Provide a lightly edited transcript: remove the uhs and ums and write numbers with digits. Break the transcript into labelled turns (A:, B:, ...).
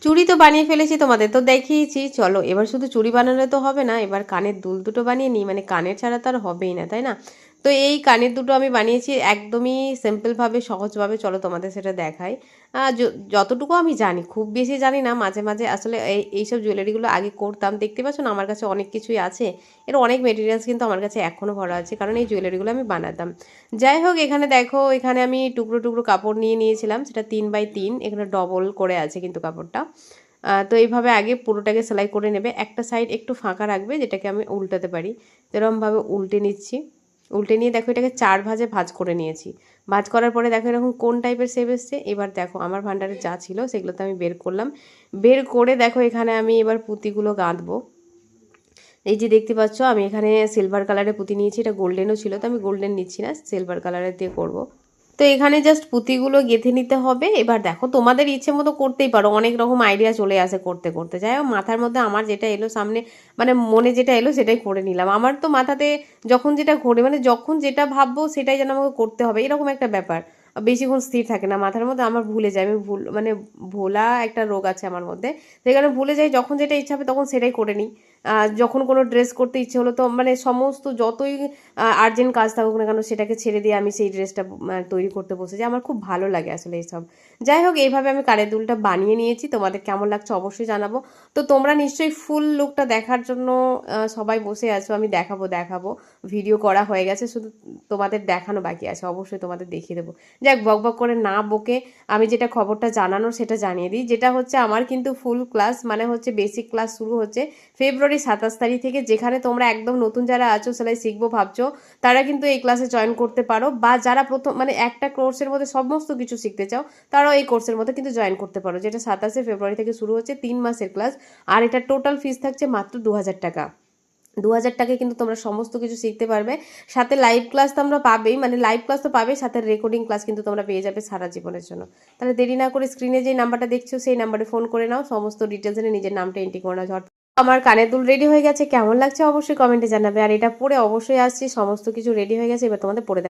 A: চুড়ি তো বানিয়ে ফেলেছি, তোমাদের তো দেখিয়েছি। চলো এবার শুধু চুড়ি বানালে তো হবে না, এবার কানের দুল দুটো বানিয়ে নিই, মানে কানের ছাড়া তো আর হবেই না, তাই না? তো এই কানের দুটো আমি বানিয়েছি একদমই সিম্পলভাবে, সহজভাবে। চলো তোমাদের সেটা দেখাই। যতটুকু আমি জানি, খুব বেশি জানি না, মাঝে মাঝে আসলে এইসব জুয়েলারিগুলো আগে করতাম। দেখতে পাচ্ছ না আমার কাছে অনেক কিছুই আছে, এর অনেক মেটেরিয়ালস কিন্তু আমার কাছে এখনও ভরা আছে, কারণ এই জুয়েলারিগুলো আমি বানাতাম। যাই হোক, এখানে দেখো, এখানে আমি টুকরো টুকরো কাপড় নিয়ে নিয়েছিলাম, সেটা 3x3, এখানে ডবল করে আছে কিন্তু কাপড়টা। তো এইভাবে আগে পুরোটাকে সেলাই করে নেবে, একটা সাইড একটু ফাঁকা রাখবে যেটাকে আমি উল্টাতে পারি। এরকমভাবে উল্টে নিচ্ছি। উল্টে নিয়ে দেখো এটাকে 4 ভাঁজে ভাঁজ করে নিয়েছি। ভাঁজ করার পরে দেখো এরকম কোন টাইপের শেপ এসছে। এবার দেখো আমার ভান্ডারে যা ছিল সেগুলো তো আমি বের করলাম। বের করে দেখো এখানে আমি এবার পুঁতিগুলো গাঁথবো। এই যে দেখতে পাচ্ছ আমি এখানে সিলভার কালারের পুঁতি নিয়েছি, এটা গোল্ডেনও ছিল, তো আমি গোল্ডেন নিচ্ছি না, সিলভার কালারের দিয়ে করব। তো এখানে জাস্ট পুঁতিগুলো গেঁথে নিতে হবে। এবার দেখো তোমাদের ইচ্ছে মতো করতেই পারো, অনেক রকম আইডিয়া চলে আসে করতে করতে। যাই হোক, মাথার মধ্যে আমার যেটা এলো সামনে, মানে মনে যেটা এলো সেটাই করে নিলাম। আমার তো মাথাতে যখন যেটা ঘোরে, মানে যখন যেটা ভাববো সেটাই যেন আমাকে করতে হবে, এরকম একটা ব্যাপার। বেশিক্ষণ স্থির থাকে না মাথার মধ্যে, আমার ভুলে যায়, আমি মানে ভোলা একটা রোগ আছে আমার মধ্যে, সেই কারণে ভুলে যাই। যখন যেটা ইচ্ছা হবে তখন সেটাই করে নিই। যখন কোনো ড্রেস করতে ইচ্ছে হলো, তো মানে সমস্ত যতই আর্জেন্ট কাজ থাকুক না কেন সেটাকে ছেড়ে দিয়ে আমি সেই ড্রেসটা তৈরি করতে বসেছি। আমার খুব ভালো লাগে আসলে এইসব। যাই হোক, এইভাবে আমি কানের দুলটা বানিয়ে নিয়েছি, তোমাদের কেমন লাগছে অবশ্যই জানাবো। তো তোমরা নিশ্চয়ই ফুল লুকটা দেখার জন্য সবাই বসে আছো, আমি দেখাবো দেখাবো, ভিডিও করা হয়ে গেছে, শুধু তোমাদের দেখানো বাকি আছে, অবশ্যই তোমাদের দেখিয়ে দেবো। যাক, বক বক করে না বকে আমি যেটা খবরটা জানানোর সেটা জানিয়ে দিই। যেটা হচ্ছে, আমার কিন্তু ফুল ক্লাস, মানে হচ্ছে বেসিক ক্লাস শুরু হচ্ছে ফেব্রুয়ারি 27 তারিখ থেকে। যেখানে তোমরা একদম নতুন যারা আছো, সেলাই শিখবো ভাবছো, তারা কিন্তু এই ক্লাসে জয়েন করতে পারো। বা যারা প্রথম, মানে একটা কোর্সের মধ্যে সমস্ত কিছু শিখতে চাও, তারাও এই কোর্সের মধ্যে কিন্তু জয়েন করতে পারো। যেটা 27 ফেব্রুয়ারি থেকে শুরু হচ্ছে, 3 মাসের ক্লাস। আর এটা টোটাল ফিস থাকছে মাত্র 2000 টাকা। 2000 টাকায় কিন্তু তোমরা সমস্ত কিছু শিখতে পারবে। সাথে লাইভ ক্লাস তো আমরা পাবেই, মানে লাইভ ক্লাস তো পাবেই, সাথে রেকর্ডিং ক্লাস কিন্তু তোমরা পেয়ে যাবে সারা জীবনের জন্য। তাহলে দেরি না করে স্ক্রিনে যে নাম্বারটা দেখছো সেই নাম্বারে ফোন করে নাও, সমস্ত ডিটেলস এনে নিজের নামটা এন্ট্রি করে নাও। ঝট। আমার কানের দুল রেডি হয়ে গেছে, কেমন লাগছে অবশ্যই কমেন্টে জানাবে। আর এটা পরে অবশ্যই আসছি, সমস্ত কিছু রেডি হয়ে গেছে, এবার তোমাদের পরে